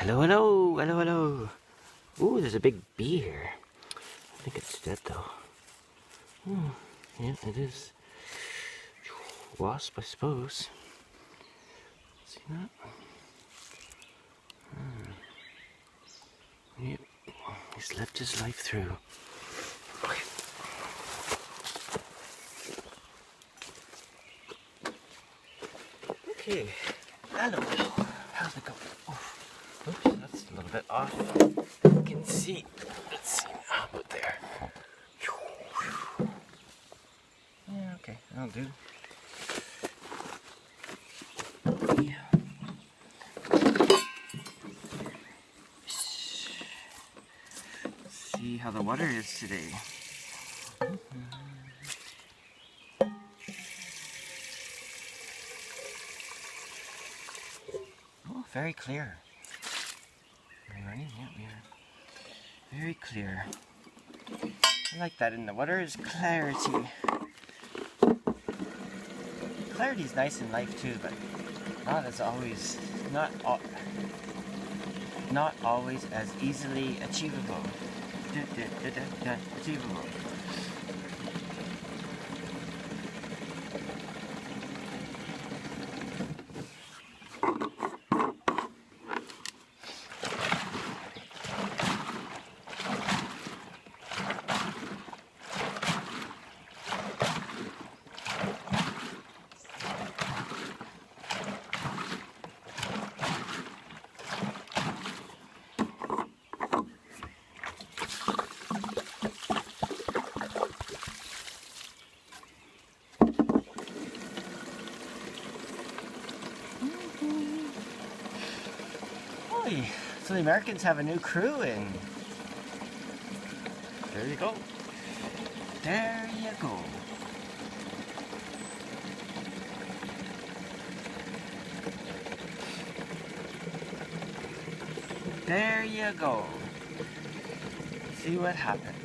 Hello, hello, hello, hello. Ooh, there's a big bee here. I think it's dead though. Yeah, it is. Wasp, I suppose. See that? Yep, he's lived his life through. Okay. Okay. Hello. How's it going? Oops, that's a little bit off. You can see. Let's see. How about there? Yeah, okay. That'll do. Yeah. See how the water is today. Oh, very clear. Are we running? Yeah, we are. Very clear. I like that in the water is clarity. Clarity is nice in life too, but not as always, not always as easily achievable. Achievable. So the Americans have a new crew in. There you go. There you go. There you go. See what happens.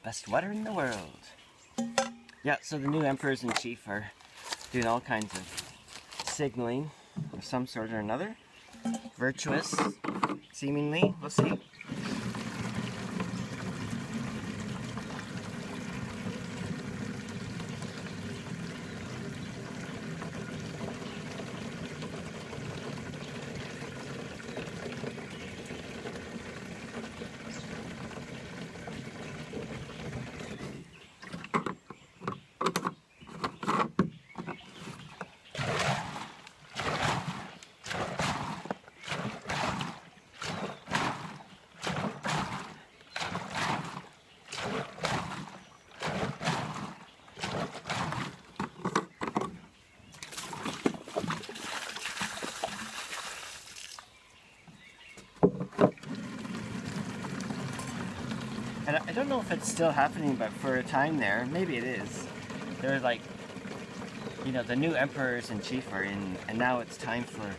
Best water in the world. Yeah, so the new emperors in chief are doing all kinds of signaling of some sort or another. Virtuous, seemingly. We'll see. And I don't know if it's still happening, but for a time there, maybe it is. There were like you know, the new emperors in chief are in, and now it's time for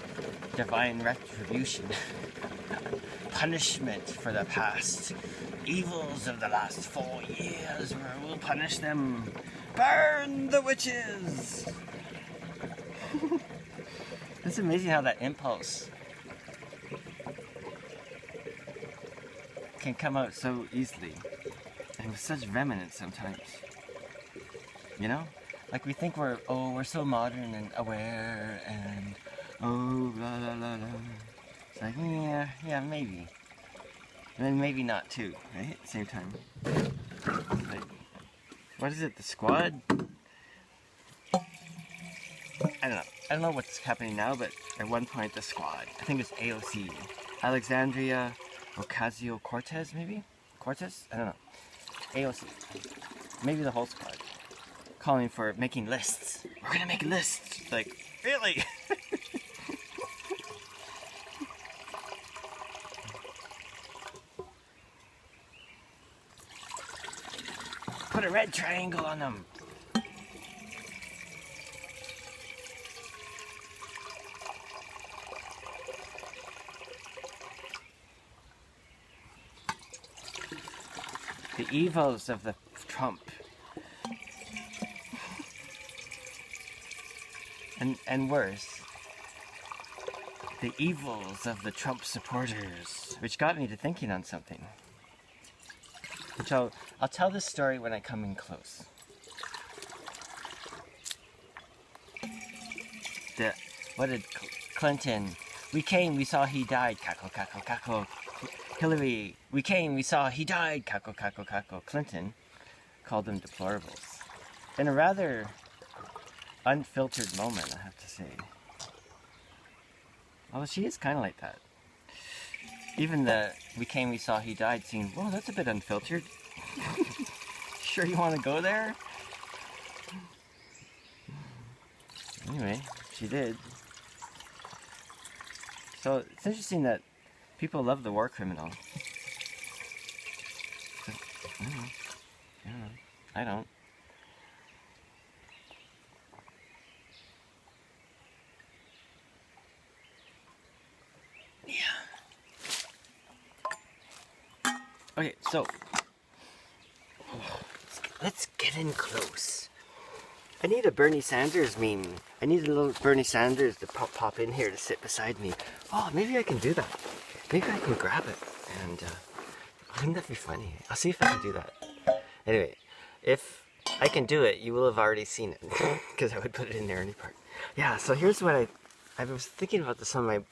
divine retribution. Punishment for the past evils of the last 4 years. We'll punish them. Burn the witches! It's amazing how that impulse can come out so easily and with such vehemence sometimes. You know? Like we think we're so modern and aware and oh blah blah blah blah. It's like yeah maybe. And then maybe not too, right? At the same time. Like, what is it, the squad? I don't know what's happening now, but at one point the squad, I think it's AOC, Alexandria Ocasio-Cortez, maybe? Cortez? I don't know. AOC. Maybe the whole squad. Calling for making lists. We're gonna make lists! Like, really? Put a red triangle on them. The evils of the Trump. And worse, the evils of the Trump supporters, which got me to thinking on something. Which I'll tell this story when I come in close. What did Clinton? We came, we saw he died. Cackle, cackle, cackle. Hillary, we came, we saw he died. Cackle, cackle, cackle. Clinton called them deplorables. In a rather unfiltered moment, I have to say. Well, she is kind of like that. Even the we came, we saw he died scene, whoa, that's a bit unfiltered. Sure you want to go there? Anyway, she did. So it's interesting that people love the war criminal. I don't. Okay, so let's get in close. I need a Bernie Sanders meme. I need a little Bernie Sanders to pop in here to sit beside me. Oh, maybe I can do that. Maybe I can grab it. And wouldn't that be funny? I'll see if I can do that. Anyway, if I can do it, you will have already seen it. Because I would put it in there any part. Yeah, so here's what I was thinking about this on my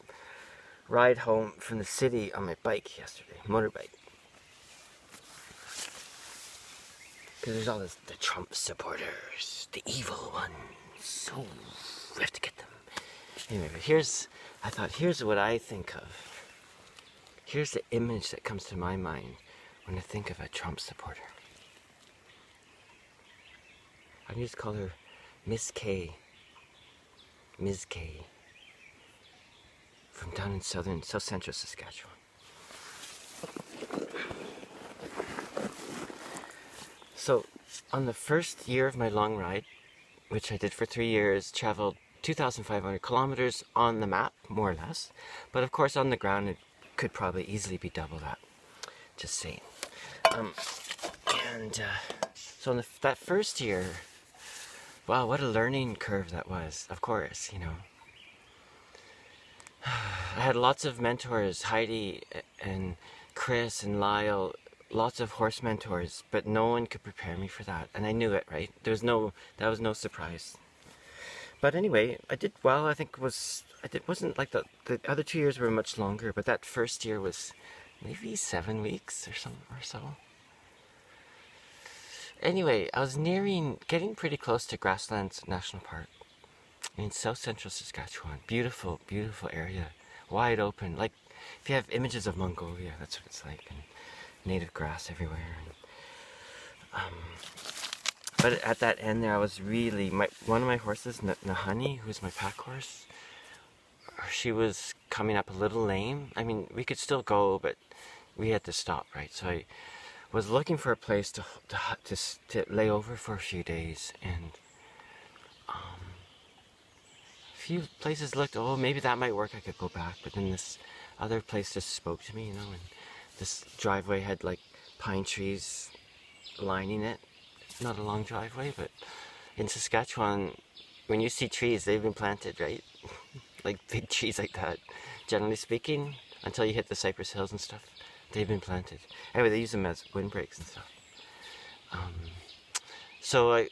ride home from the city on my bike yesterday. Motorbike. Because there's all the Trump supporters, the evil ones. So we have to get them. Anyway, but here's what I think of. Here's the image that comes to my mind when I think of a Trump supporter. I can just call her Miss K. Ms. K. From down in South Central Saskatchewan. So, on the first year of my long ride, which I did for 3 years, traveled 2,500 kilometers on the map, more or less. But of course, on the ground, it could probably easily be double that. Just saying. So in that first year, wow, what a learning curve that was, of course, you know. I had lots of mentors, Heidi and Chris and Lyle, lots of horse mentors, but no one could prepare me for that. And I knew it, right? That was no surprise. But anyway, I did well. I think it wasn't like the other 2 years were much longer, but that first year was maybe 7 weeks or so. Anyway, I was getting pretty close to Grasslands National Park in South Central Saskatchewan. Beautiful, beautiful area. Wide open. Like, if you have images of Mongolia, that's what it's like. And native grass everywhere. But at that end there, I was really, one of my horses, Nahani, who's my pack horse, she was coming up a little lame. I mean, we could still go, but we had to stop, right? So I was looking for a place to lay over for a few days, and few places looked, oh, maybe that might work, I could go back. But then this other place just spoke to me, you know, and this driveway had like pine trees lining it. Not a long driveway, but in Saskatchewan, when you see trees, they've been planted, right? Like big trees like that, generally speaking, until you hit the Cypress Hills and stuff, they've been planted. Anyway, they use them as windbreaks and stuff. So I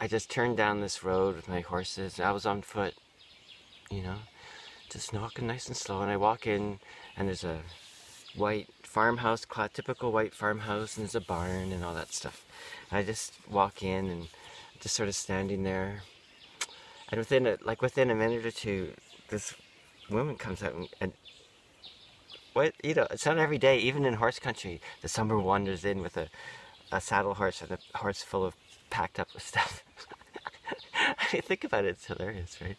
just turned down this road with my horses. I was on foot, you know, just walking nice and slow. And I walk in, and there's a white farmhouse, typical white farmhouse, and there's a barn and all that stuff. And I just walk in and just sort of standing there. And within a minute or two, this woman comes out and what, you know, it's not every day, even in horse country, the summer wanders in with a saddle horse and a horse full of packed up with stuff. I mean, think about it, it's hilarious, right?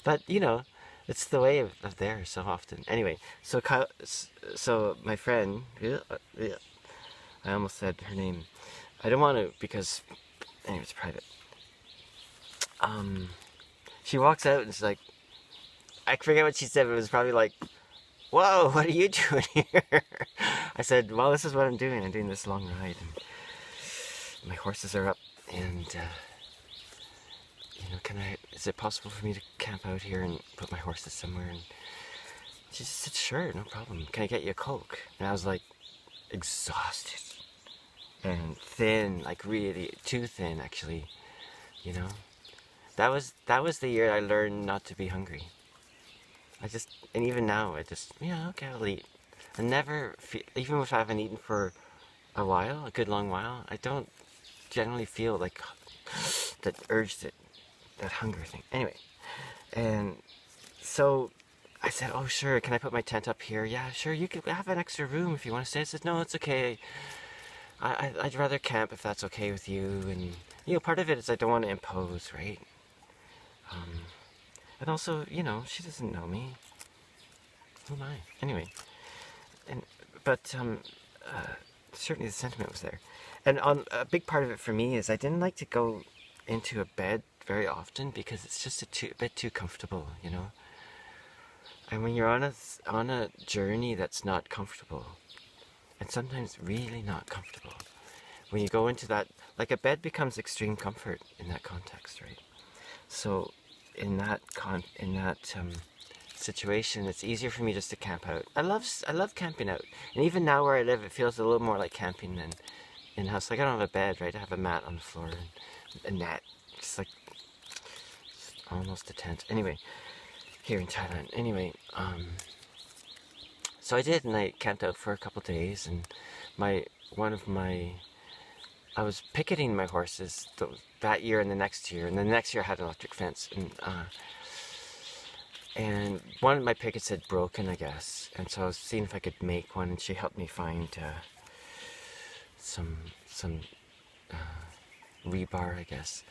But, you know, it's the way of theirs so often. Anyway, so my friend, I almost said her name. I don't want to because, anyway, it's private. She walks out and she's like, I forget what she said, but it was probably like, whoa, what are you doing here? I said, well, this is what I'm doing. I'm doing this long ride. And my horses are up and, you know, is it possible for me to camp out here and put my horses somewhere? And she just said, sure, no problem. Can I get you a Coke? And I was like, exhausted and thin, like really too thin, actually, you know? That was the year I learned not to be hungry. And even now, yeah, okay, I'll eat. I never feel, even if I haven't eaten for a while, a good long while, I don't generally feel like that urge, that hunger thing. Anyway, and so I said, oh, sure, can I put my tent up here? Yeah, sure, you can have an extra room if you want to stay. I said, no, it's okay. I'd rather camp if that's okay with you. And, you know, part of it is I don't want to impose, right? And also, you know, she doesn't know me. Who am I? Anyway, but certainly the sentiment was there. And a big part of it for me is I didn't like to go into a bed very often because it's just a bit too comfortable, you know. And when you're on a journey that's not comfortable, and sometimes really not comfortable, when you go into that, like a bed becomes extreme comfort in that context, right? So in that situation, it's easier for me just to camp out. I love camping out, and even now where I live, it feels a little more like camping than in house. Like I don't have a bed, right? I have a mat on the floor and a net, just like almost a tent. Anyway, here in Thailand. Anyway, so I did, and I camped out for a couple days, and I was picketing my horses that year and the next year, and the next year I had an electric fence, and one of my pickets had broken, I guess, and so I was seeing if I could make one, and she helped me find some rebar, I guess.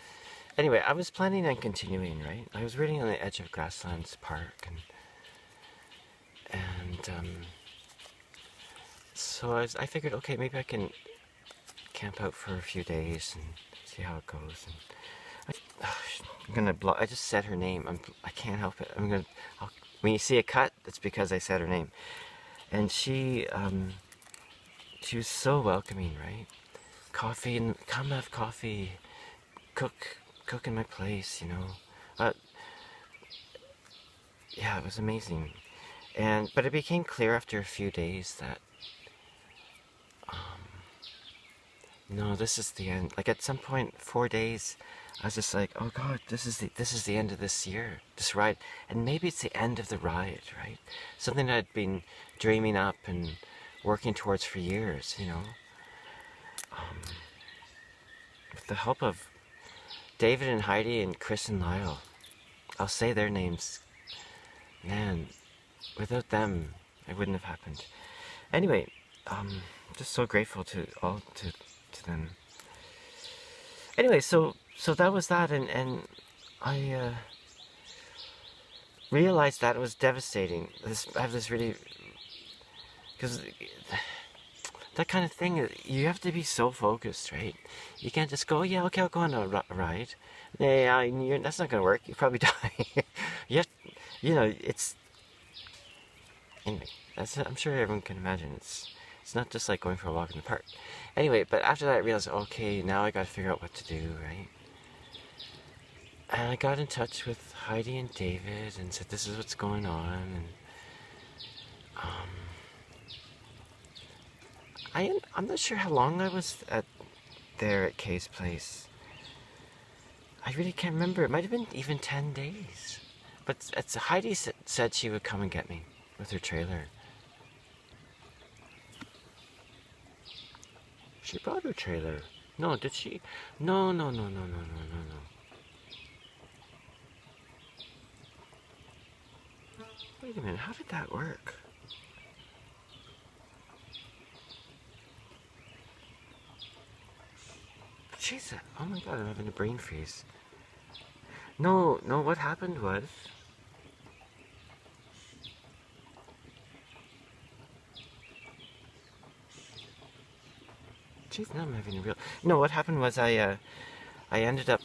Anyway, I was planning on continuing, right? I was reading on the edge of Grasslands Park, and so I figured, okay, maybe I can camp out for a few days and see how it goes. And I'm gonna block. I just said her name. I can't help it. When you see a cut, it's because I said her name. And she was so welcoming, right? Coffee, and come have coffee. Cook in my place, you know. Yeah, it was amazing. But it became clear after a few days that no, this is the end. Like at some point, 4 days, I was just like, oh God, this is the end of this year, this ride, and maybe it's the end of the ride, right? Something that I'd been dreaming up and working towards for years, you know. With the help of David and Heidi and Chris and Lyle, I'll say their names. Man, without them, it wouldn't have happened. Anyway, just so grateful to them. Anyway, so that was that, and I realized that it was devastating. I have this really, because that kind of thing, you have to be so focused, right? You can't just go, yeah, okay, I'll go on a ride. Yeah, that's not gonna work. You probably die. you have, it's anyway. I'm sure everyone can imagine. It's not just like going for a walk in the park. Anyway, but after that, I realized, okay, now I got to figure out what to do, right? And I got in touch with Heidi and David and said, this is what's going on, and I'm not sure how long I was there at Kay's place. I really can't remember. It might have been even 10 days. But Heidi said she would come and get me with her trailer. She brought her trailer. No, did she? No. Wait a minute, how did that work? Jesus, oh my god, I'm having a brain freeze. No, what happened was... Jeez, now I'm having a real... No, what happened was I ended up,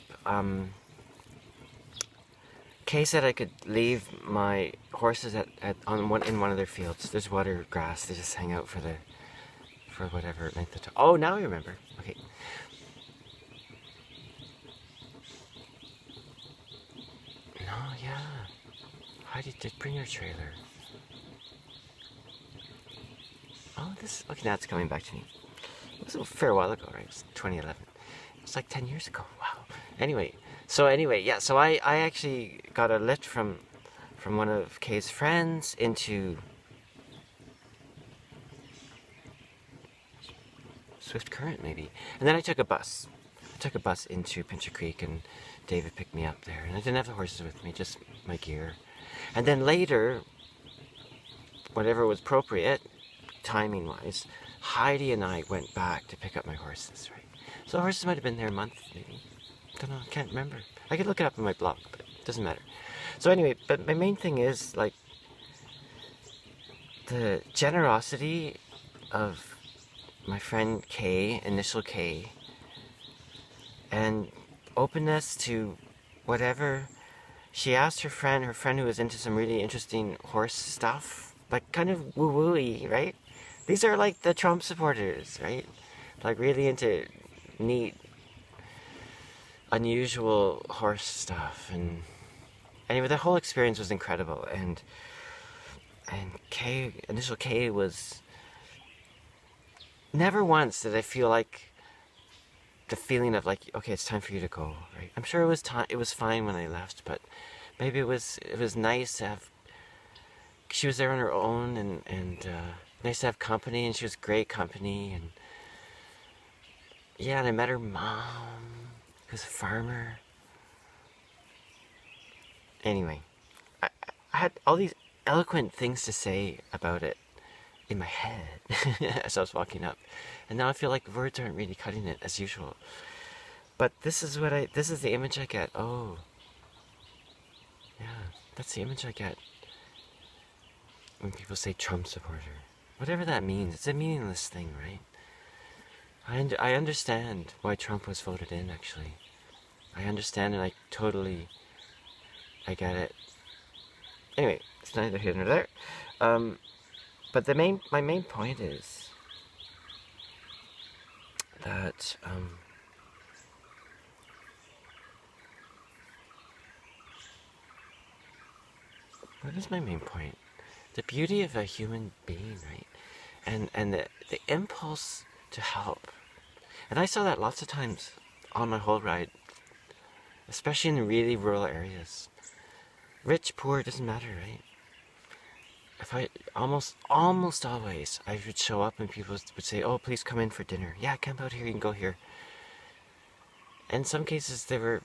Kay said I could leave my horses in one of their fields. There's water, grass, they just hang out for whatever length of time. Oh, now I remember. Okay. No, yeah. Heidi did bring her trailer. Oh, okay, now it's coming back to me. It was a fair while ago, right? It was 2011. It was like 10 years ago. Wow. Anyway, yeah, so I actually got a lift from one of Kay's friends into Swift Current, maybe. And then I took a bus. Into Pincher Creek, and David picked me up there. And I didn't have the horses with me, just my gear. And then later, whatever was appropriate, timing-wise, Heidi and I went back to pick up my horses, right? So the horses might have been there a month, maybe. Don't know, can't remember. I could look it up in my blog, but it doesn't matter. So anyway, but my main thing is, like, the generosity of my friend Kay, initial K, and openness to whatever. She asked her friend who was into some really interesting horse stuff, like kind of woo-woo-y, right? These are like the Trump supporters, right? Like really into neat, unusual horse stuff. And anyway, the whole experience was incredible. And initial K was... Never once did I feel like the feeling of like, okay, it's time for you to go, right? I'm sure it was fine when I left, but maybe it was nice to have... She was there on her own, and nice to have company, and she was great company, and yeah, and I met her mom, who's a farmer. Anyway, I had all these eloquent things to say about it in my head as I was walking up, and now I feel like words aren't really cutting it as usual. But this is the image I get. Oh, yeah, that's the image I get when people say Trump supporter. Whatever that means, it's a meaningless thing, right? I understand why Trump was voted in, actually. I understand, and I get it. Anyway, it's neither here nor there. But my main point is that, what is my main point? The beauty of a human being, right? And the impulse to help. And I saw that lots of times on my whole ride, especially in the really rural areas. Rich, poor, doesn't matter, right? If I almost always I would show up and people would say, "Oh, please come in for dinner." Yeah, camp out here, you can go here. In some cases, they were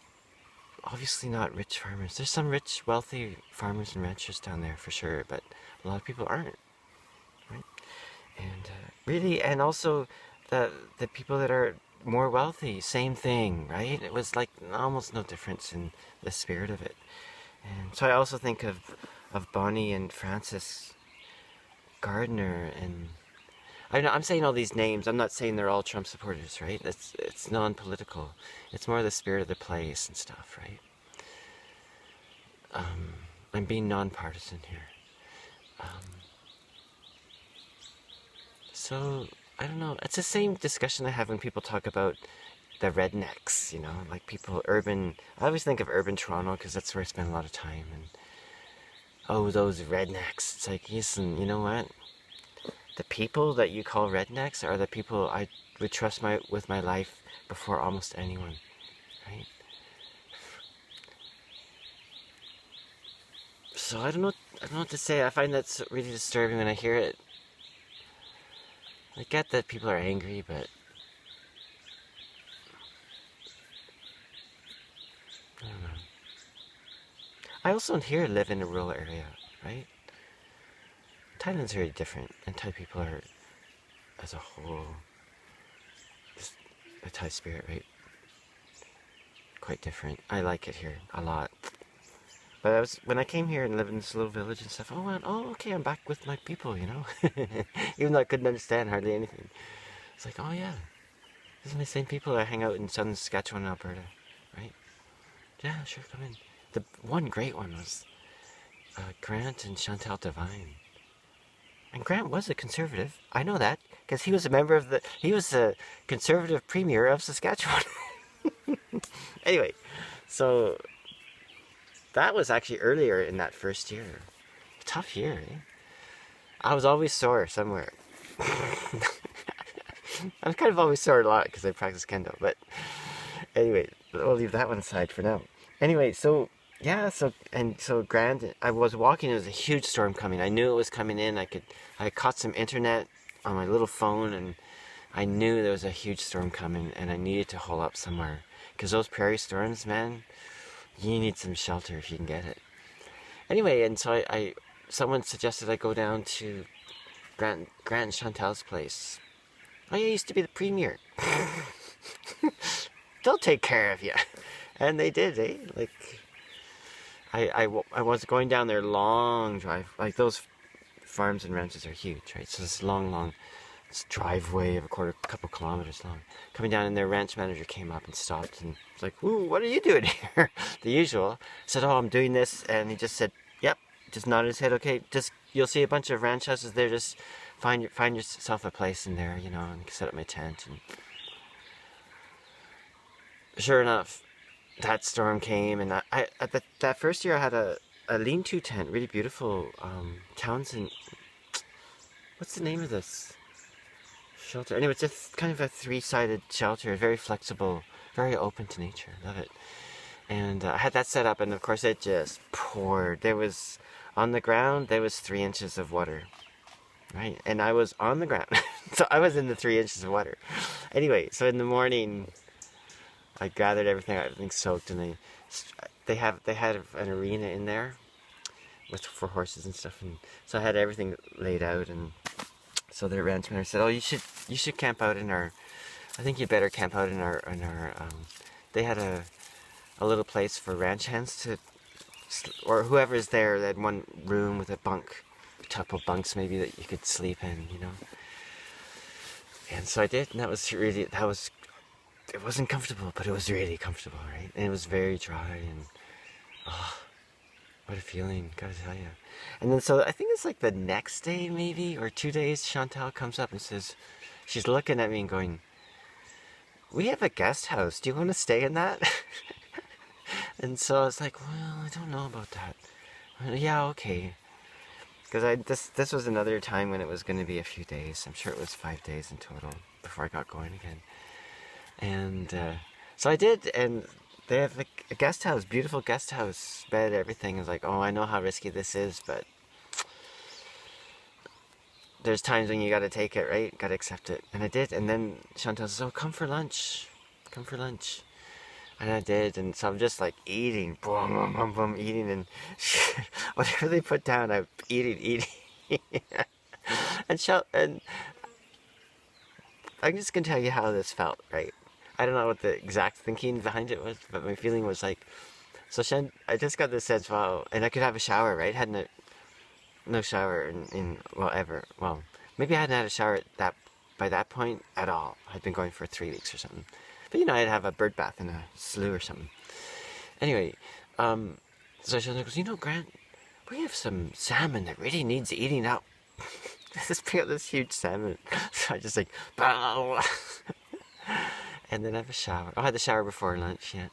obviously not rich farmers. There's some rich, wealthy farmers and ranchers down there for sure, but a lot of people aren't, right? And really, and also the people that are more wealthy, same thing, right? It was like almost no difference in the spirit of it. And so I also think of Bonnie and Francis Gardner, and I'm saying all these names. I'm not saying they're all Trump supporters, right? It's non-political. It's more the spirit of the place and stuff, right? I'm being non-partisan here. So I don't know. It's the same discussion I have when people talk about the rednecks, like people urban. I always think of urban Toronto because that's where I spend a lot of time. And oh, those rednecks. It's like, listen, you know what? The people that you call rednecks are the people I would trust with my life before almost anyone, right? So I don't know what to say. I find that really disturbing when I hear it. I get that people are angry, but I don't know. I also here live in a rural area, right? Thailand's very different, and Thai people are, as a whole, just a Thai spirit, right? Quite different. I like it here a lot. But when I came here and lived in this little village and stuff, okay, I'm back with my people, Even though I couldn't understand hardly anything. It's like, oh yeah, these are the same people that hang out in southern Saskatchewan and Alberta, right? Yeah, sure, come in. The one great one was Grant and Chantal Devine. And Grant was a conservative. I know that, because he was he was the conservative premier of Saskatchewan. Anyway, so that was actually earlier in that first year. Tough year, eh? I was always sore somewhere. I'm kind of always sore a lot because I practice kendo. But anyway, we'll leave that one aside for now. Anyway, so Grant, I was walking. There was a huge storm coming. I knew it was coming in. I caught some internet on my little phone, and I knew there was a huge storm coming, and I needed to hole up somewhere. Because those prairie storms, man, you need some shelter if you can get it. Anyway, and so someone suggested I go down to Grant and Chantal's place. Oh, yeah, I used to be the premier. They'll take care of you. And they did, eh? Like, I was going down their long drive. Like, those farms and ranches are huge, right? So this long this driveway of a couple kilometers long. Coming down, and their ranch manager came up and stopped and was like, "Ooh, what are you doing here?" The usual. I said, "Oh, I'm doing this," and he just said, "Yep." Just nodded his head. "Okay, just you'll see a bunch of ranch houses there. Just find yourself a place in there, and set up my tent." And sure enough, that storm came, and that first year I had a lean-to tent, really beautiful. Townsend. What's the name of this shelter? Anyway, it's kind of a three-sided shelter, very flexible, very open to nature. Love it. And I had that set up, and of course it just poured. On the ground, there was 3 inches of water, right? And I was on the ground, so I was in the 3 inches of water. Anyway, so in the morning, I gathered everything soaked, and they had an arena in there for horses and stuff, and so I had everything laid out, and so the ranch manager said, "Oh, you should camp out in our. I think you better camp out in our." They had a little place for ranch hands or whoever's there. They had one room with a couple bunks maybe that you could sleep in, And so I did, and it wasn't comfortable, but it was really comfortable, right? And it was very dry, and what a feeling, gotta tell you. And then so I think it's like the next day maybe, or 2 days, Chantal comes up and says, she's looking at me and going, "We have a guest house. Do you want to stay in that?" And so I was like, "Well, I don't know about that." "Yeah, okay." Because this was another time when it was going to be a few days. I'm sure it was 5 days in total before I got going again. And so I did, and they have a guest house, beautiful guest house, bed, everything. I was like, "Oh, I know how risky this is, but there's times when you gotta take it, right? Gotta accept it." And I did, and then Chantal says, "Oh, come for lunch. And I did, and so I'm just like eating, boom, boom, boom, boom, eating, and whatever they put down, I'm eating. And I'm just gonna tell you how this felt, right? I don't know what the exact thinking behind it was, but my feeling was like, I just got this sense, wow, and I could have a shower, right? Hadn't no shower in ever. Well, maybe I hadn't had a shower at that by that point at all. I'd been going for 3 weeks or something. But I'd have a bird bath in a slough or something. Anyway, so she goes, Grant, we have some salmon that really needs eating up. this huge salmon. So I just like, bow. And then I have a shower. I had the shower before lunch, yeah.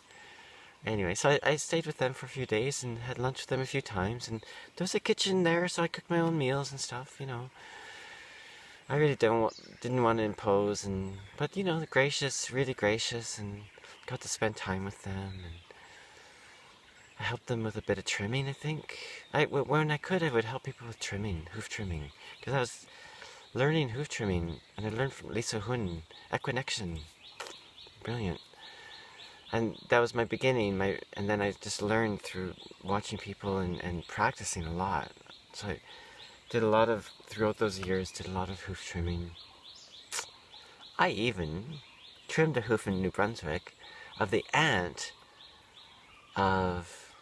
Anyway, so I stayed with them for a few days and had lunch with them a few times. And there was a kitchen there, so I cooked my own meals and stuff, I really didn't want to impose, but gracious, really gracious, and got to spend time with them. And I helped them with a bit of trimming, I think. When I could, I would help people with trimming, hoof trimming. Because I was learning hoof trimming, and I learned from Lisa Hun, Equinection. Brilliant. And that was my beginning, and then I just learned through watching people and practicing a lot. So I did throughout those years, did a lot of hoof trimming. I even trimmed a hoof in New Brunswick of the aunt of...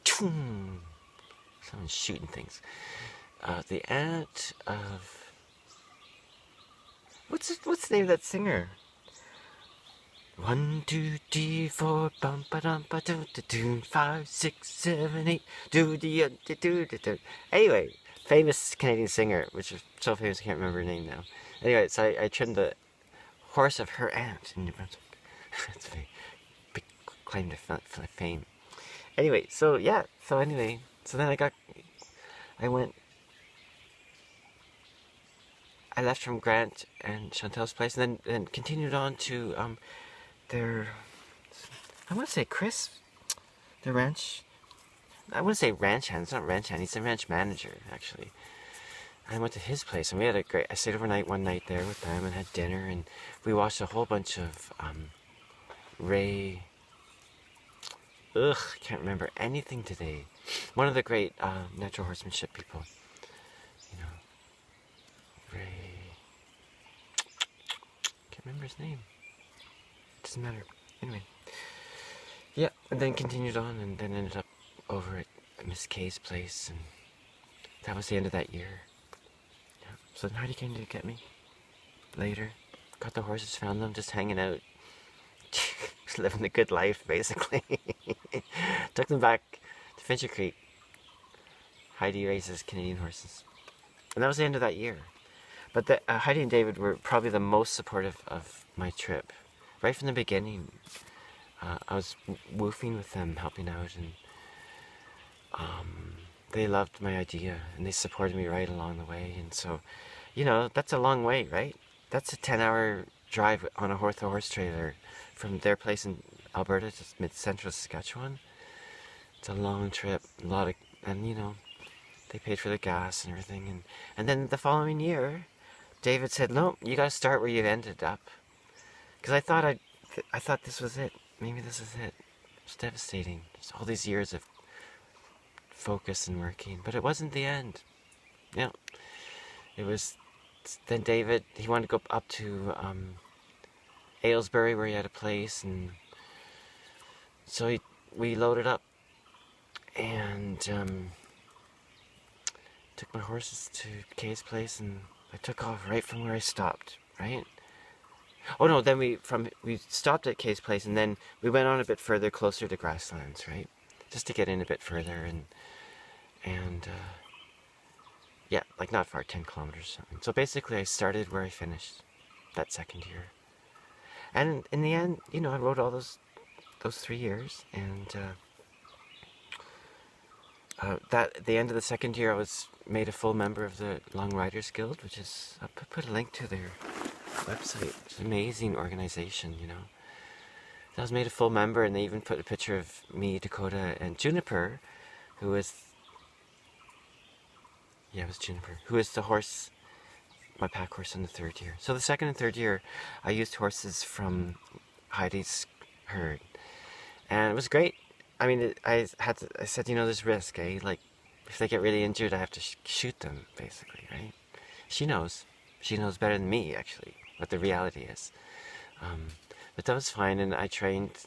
Someone's shooting things. The aunt of... What's the name of that singer? 1, 2, 3, 4, bum ba dum ba doo doo doo, 5, 6, 7, 8, do do do do do. Anyway, famous Canadian singer, which is so famous I can't remember her name now. Anyway, so I trimmed the horse of her aunt in New Brunswick. That's a very big claim to fame. Anyway, so then I left from Grant and Chantel's place, and then continued on to their, I want to say Chris, the ranch. I want to say ranch hand. It's not ranch hand. He's the ranch manager, actually. I went to his place, and I stayed overnight one night there with them and had dinner, and we watched a whole bunch of Ray. Can't remember anything today. One of the great natural horsemanship people. Ray. Can't remember his name. Doesn't matter. Anyway. Yeah, and then continued on, and then ended up over at Miss Kay's place, and that was the end of that year. Yeah. So then Heidi came to get me later. Got the horses, found them, just hanging out. Just living the good life, basically. Took them back to Fincher Creek. Heidi races Canadian horses. And that was the end of that year. But Heidi and David were probably the most supportive of my trip. Right from the beginning, I was woofing with them, helping out, and they loved my idea, and they supported me right along the way. And so, that's a long way, right? That's a 10-hour drive on a horse trailer from their place in Alberta to mid-central Saskatchewan. It's a long trip, and they paid for the gas and everything. And then the following year, David said, "No, you got to start where you've ended up." Because I thought this was it. Maybe this is it. It's devastating. Just all these years of focus and working, but it wasn't the end. Yeah, it was. Then David, he wanted to go up to Aylesbury, where he had a place, and so we loaded up and took my horses to Kay's place, and I took off right from where I stopped. Right. Oh no! Then we stopped at Kay's place, and then we went on a bit further, closer to grasslands, right? Just to get in a bit further, and yeah, like not far, 10 kilometers or something. So basically, I started where I finished that second year, and in the end, I rode all those 3 years, and at the end of the second year, I was made a full member of the Long Riders Guild, which is I'll put a link to their website. It's an amazing organization, I was made a full member, and they even put a picture of me, Dakota, and Juniper, who was the horse, my pack horse in the third year. So the second and third year, I used horses from Heidi's herd, and it was great. I mean, I said, there's risk, eh? Like, if they get really injured, I have to shoot them, basically, right? She knows better than me, actually, what the reality is. But that was fine, and I trained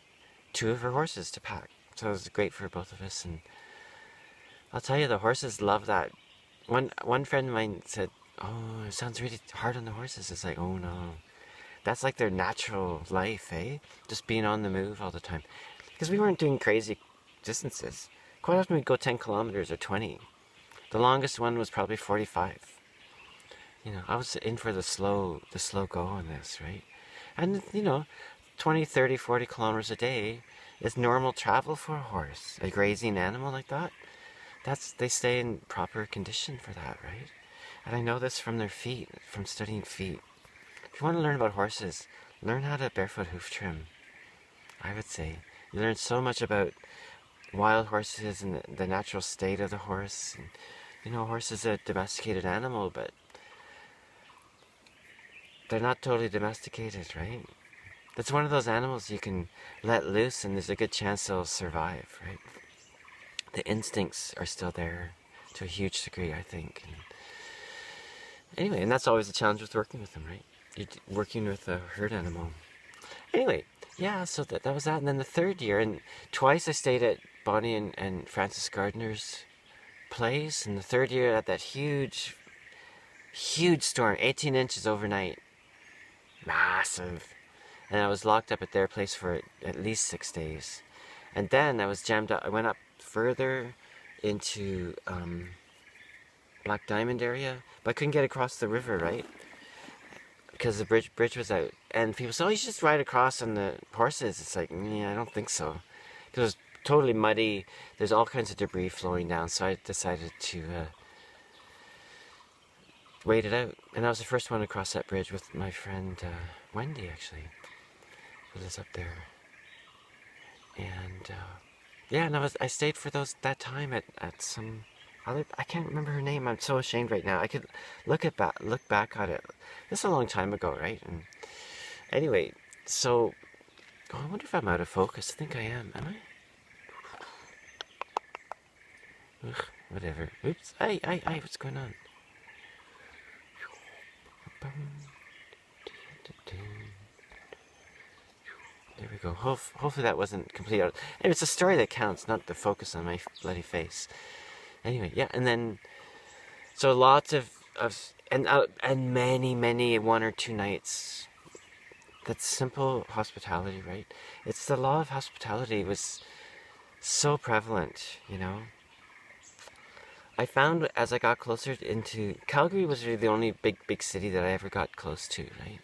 2 of her horses to pack. So it was great for both of us, and I'll tell you, the horses love that. One friend of mine said, oh, it sounds really hard on the horses. It's like, oh no. That's like their natural life, eh? Just being on the move all the time. Because we weren't doing crazy distances. Quite often we'd go 10 kilometers or 20. The longest one was probably 45. You know, I was in for the slow go on this, right? And, you know, 20, 30, 40 kilometers a day is normal travel for a horse. A grazing animal like that, they stay in proper condition for that, right? And I know this from their feet, from studying feet. If you want to learn about horses, learn how to barefoot hoof trim, I would say. You learn so much about wild horses and the natural state of the horse. And, you know, a horse is a domesticated animal, but they're not totally domesticated, right? It's one of those animals you can let loose and there's a good chance they'll survive, right? The instincts are still there to a huge degree, I think. And anyway, and that's always a challenge with working with them, right? You're working with a herd animal. Anyway, yeah, so that was that. And then the third year, and twice I stayed at Bonnie and Francis Gardner's place. And the third year at that huge storm, 18 inches overnight. Massive. And I was locked up at their place for at least 6 days. And then I was jammed up. I went up further into Black Diamond area, but I couldn't get across the river, right? Because the bridge was out. And people said, oh, you should just ride across on the horses. It's like, yeah, I don't think so. Because it was totally muddy. There's all kinds of debris flowing down. So I decided to wait it out. And I was the first one to cross that bridge with my friend Wendy, actually, who lives up there. And yeah, and I stayed for that time at some other, I can't remember her name. I'm so ashamed right now. I could look back on it. This is a long time ago, right? And anyway, so I wonder if I'm out of focus. I think I am. Am I? Ugh, whatever. Oops. Hey, what's going on? There we go. Hopefully that wasn't complete. Anyway, it's a story that counts, not the focus on my bloody face. Anyway, yeah, and then so lots of and many 1 or 2 nights. That's simple hospitality, right? It's the law of hospitality was so prevalent, you know. I found as I got closer into Calgary was really the only big city that I ever got close to, right?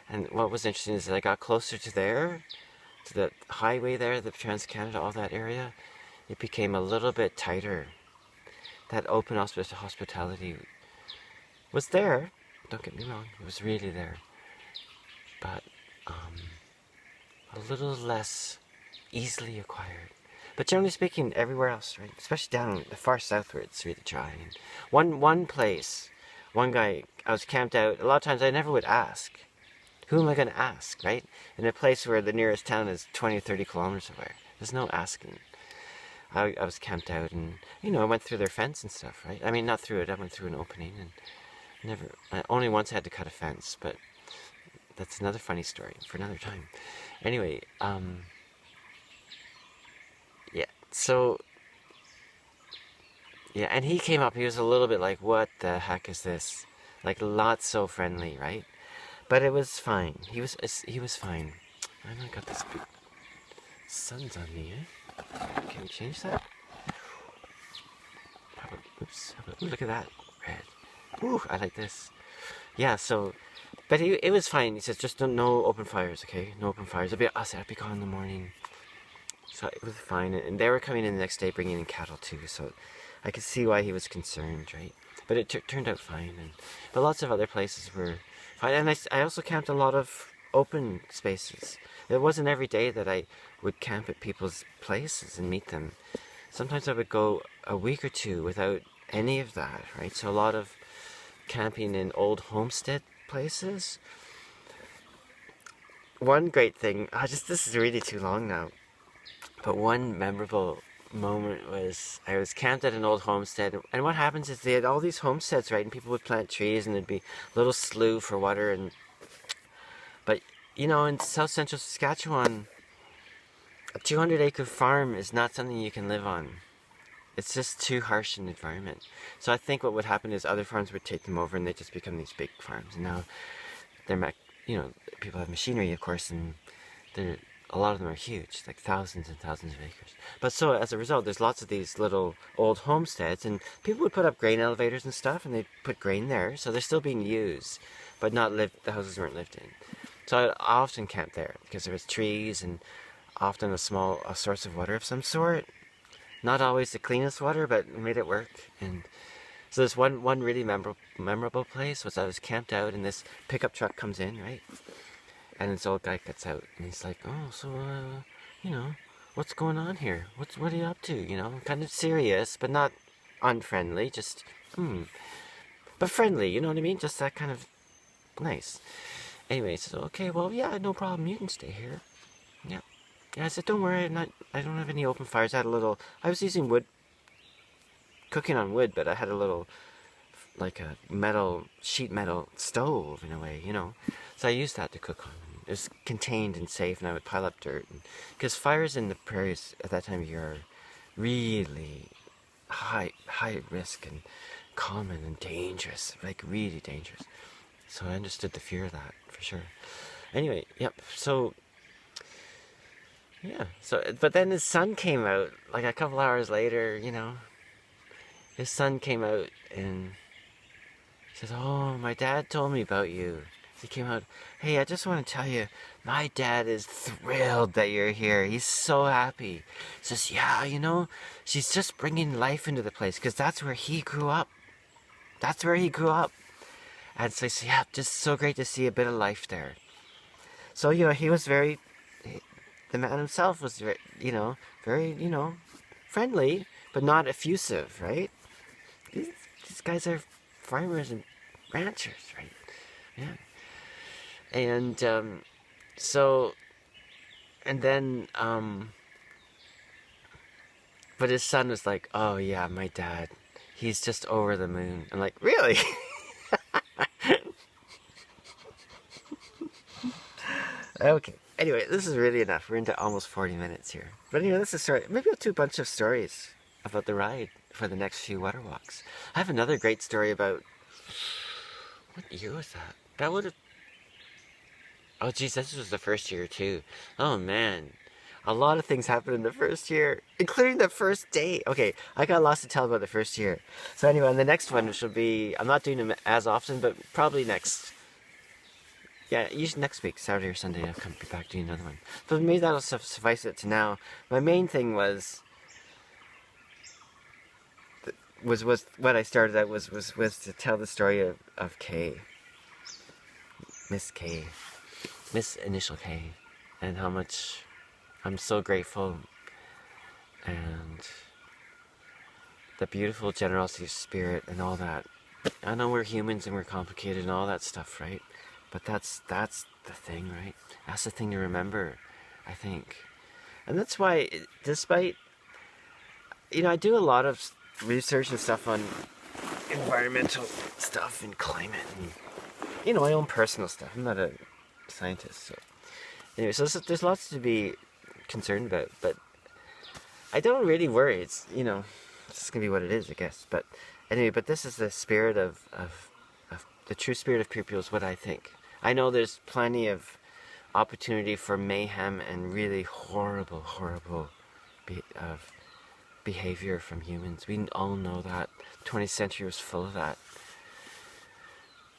And what was interesting is that I got closer to the highway there, the Trans-Canada, all that area, it became a little bit tighter. That open hospitality was there, don't get me wrong, it was really there, but a little less easily acquired. But generally speaking, everywhere else, right, especially down the far southwards, really dry. And one place, one guy, I was camped out, a lot of times I never would ask. Who am I going to ask, right? In a place where the nearest town is 20 or 30 kilometers away. There's no asking. I was camped out and, you know, I went through their fence and stuff, right? I mean, not through it, I went through an opening and I only once had to cut a fence, but that's another funny story for another time. Anyway, yeah, so, yeah, and he came up, he was a little bit like, what the heck is this? Like, not so friendly, right? But it was fine. He was fine. I got this big sun's on me, eh? Can we change that? Oops. Look at that. Red. Ooh, I like this. Yeah, so, but it was fine. He says, just no open fires, okay? No open fires. I'll be gone in the morning. So it was fine. And they were coming in the next day bringing in cattle too. So I could see why he was concerned, right? But it turned out fine. But lots of other places were fine. And I also camped a lot of open spaces. It wasn't every day that I would camp at people's places and meet them. Sometimes I would go a week or two without any of that, right? So a lot of camping in old homestead places. One great thing, this is really too long now, but one memorable moment was I was camped at an old homestead, and what happens is they had all these homesteads, right? And people would plant trees, and there'd be a little slough for water, but you know, in South Central Saskatchewan, a 200-acre farm is not something you can live on. it's just too harsh an environment. So I think what would happen is other farms would take them over, and they just become these big farms. And now they're, people have machinery, of course, and a lot of them are huge, like thousands and thousands of acres. But so as a result, there's lots of these little old homesteads, and people would put up grain elevators and stuff, and they'd put grain there, so they're still being used, but the houses weren't lived in. So I often camped there because there was trees and often a source of water of some sort. Not always the cleanest water, but made it work. And so this one really memorable place was I was camped out, and this pickup truck comes in, right? And this old guy gets out, and he's like, "Oh, so what's going on here? What are you up to? Kind of serious, but not unfriendly. Just but friendly. You know what I mean? Just that kind of nice." Anyway, he says, "Okay, well, yeah, no problem. You can stay here." Yeah. Yeah, I said, "Don't worry. I don't have any open fires. I was using wood, cooking on wood, but I had a little, like a sheet metal stove in a way, So I used that to cook on. It was contained and safe, and I would pile up dirt. Because fires in the prairies at that time of year are really high risk and common and dangerous, like really dangerous. So I understood the fear of that, for sure. Anyway, yep, so... Yeah, but then his son came out, like a couple hours later, His son came out and he says, "Oh, my dad told me about you." He came out, "Hey, I just want to tell you, my dad is thrilled that you're here. He's so happy." He says, "Yeah, she's just bringing life into the place because that's where he grew up. And so he said, "Yeah, just so great to see a bit of life there." So, he was the man himself was very, very, friendly, but not effusive, right? These guys are farmers and ranchers, right? Yeah. And but his son was like, "Oh yeah, my dad, he's just over the moon." I'm like, "Really?" Okay. Anyway, this is really enough. We're into almost 40 minutes here. But this is a story. Maybe I'll do a bunch of stories about the ride for the next few water walks. I have another great story about... What year was that? That would have... Oh, geez, this was the first year, too. Oh, man. A lot of things happened in the first year, including the first day. Okay, I got lots to tell about the first year. So anyway, on the next one, which will be... I'm not doing them as often, but probably next... Yeah, usually next week, Saturday or Sunday, I'll come back doing another one. But maybe that'll suffice it to now. My main thing was what I started out was to tell the story of Kay, Miss Kay, Miss Initial K, and how much I'm so grateful, and the beautiful generosity of spirit and all that. I know we're humans and we're complicated and all that stuff, right? But that's the thing, right? That's the thing to remember, I think. And that's why, despite, I do a lot of research and stuff on environmental stuff and climate and, my own personal stuff. I'm not a scientist, so. Anyway, so there's lots to be concerned about, but I don't really worry. It's, it's going to be what it is, I guess. But anyway, this is the spirit of the true spirit of Pure Pupil is what I think. I know there's plenty of opportunity for mayhem and really horrible behavior from humans. We all know that. The 20th century was full of that.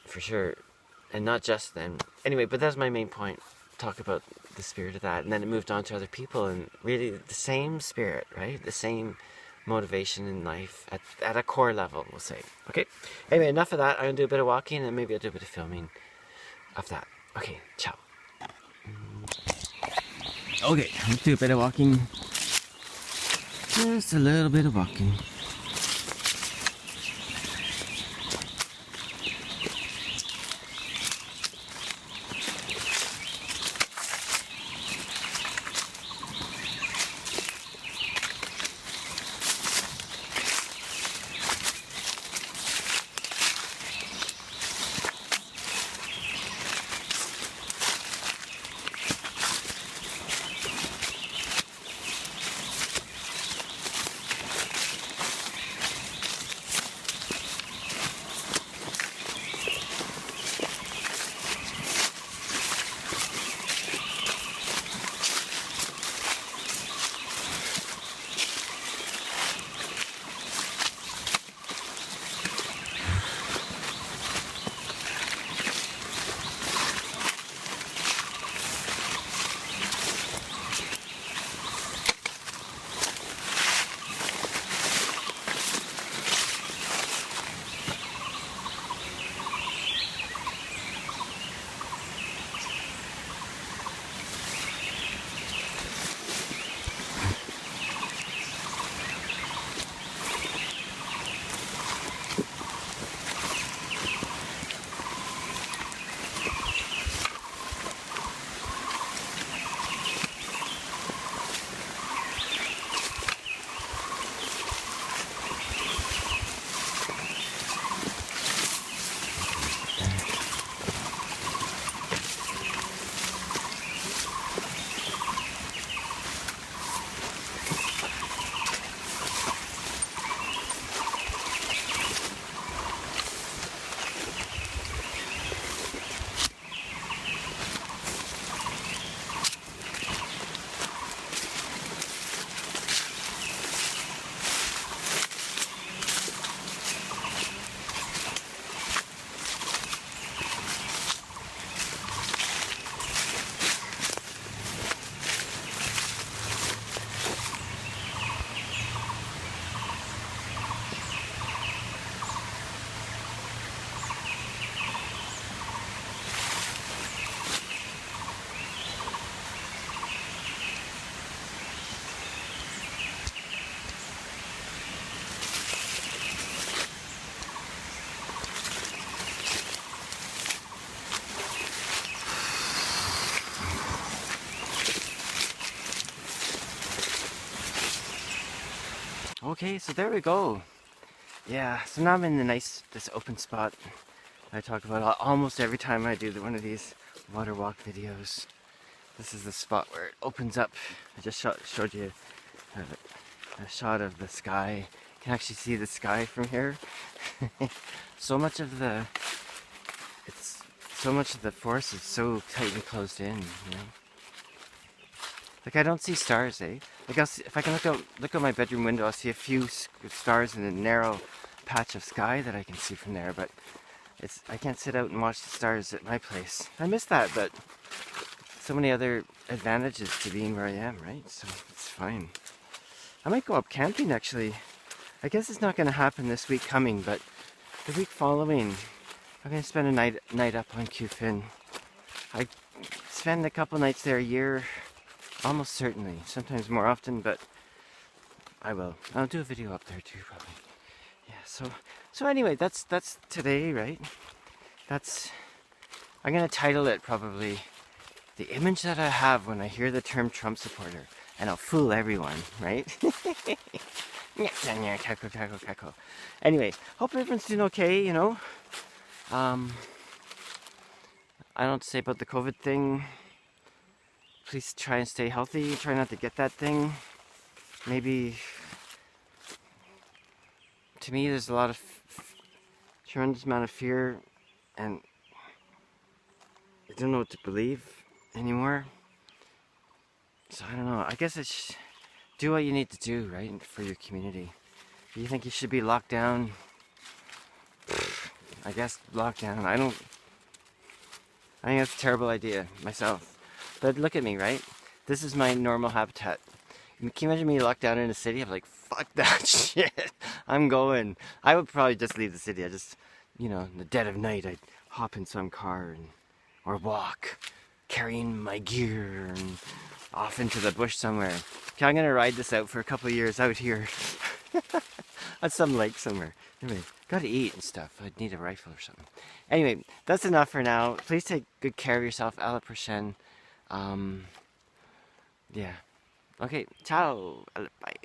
For sure. And not just then. Anyway, but that's my main point. Talk about the spirit of that. And then it moved on to other people, and really the same spirit, right? The same motivation in life at a core level, we'll say. Okay. Anyway, enough of that. I'm going to do a bit of walking, and maybe I'll do a bit of filming of that. Okay, ciao. Okay, let's do a bit of walking. Just a little bit of walking. Okay, so there we go. Yeah, so now I'm in this open spot I talk about almost every time I do one of these water walk videos. This is the spot where it opens up. I just showed you a shot of the sky. You can actually see the sky from here. so much of the forest is so tightly closed in, you know. Like I don't see stars, eh? Like if I can look out my bedroom window, I'll see a few stars in a narrow patch of sky that I can see from there. But I can't sit out and watch the stars at my place. I miss that, but so many other advantages to being where I am, right? So it's fine. I might go up camping actually. I guess it's not going to happen this week coming, but the week following, I'm going to spend a night up on Cufin. I spend a couple nights there a year. Almost certainly, sometimes more often, but I will. I'll do a video up there too, probably. Yeah. So anyway, that's today, right? I'm gonna title it probably "The Image That I Have When I Hear the Term Trump Supporter," and I'll fool everyone, right? Anyway, hope everyone's doing okay. You know, I don't know what to say about the COVID thing. Please try and stay healthy. Try not to get that thing. Maybe, to me, there's a lot of tremendous amount of fear, and I don't know what to believe anymore. So I don't know. I guess it's do what you need to do, right, for your community. If you think you should be locked down, I guess locked down. I think that's a terrible idea myself. But look at me, right? This is my normal habitat. Can you imagine me locked down in a city? I'm like, fuck that shit. I'm going. I would probably just leave the city. I just, in the dead of night, I'd hop in some car or walk, carrying my gear and off into the bush somewhere. Okay, I'm gonna ride this out for a couple of years out here on some lake somewhere. Anyway, gotta eat and stuff. I'd need a rifle or something. Anyway, that's enough for now. Please take good care of yourself. A la prochaine. Yeah. Okay, ciao. Bye.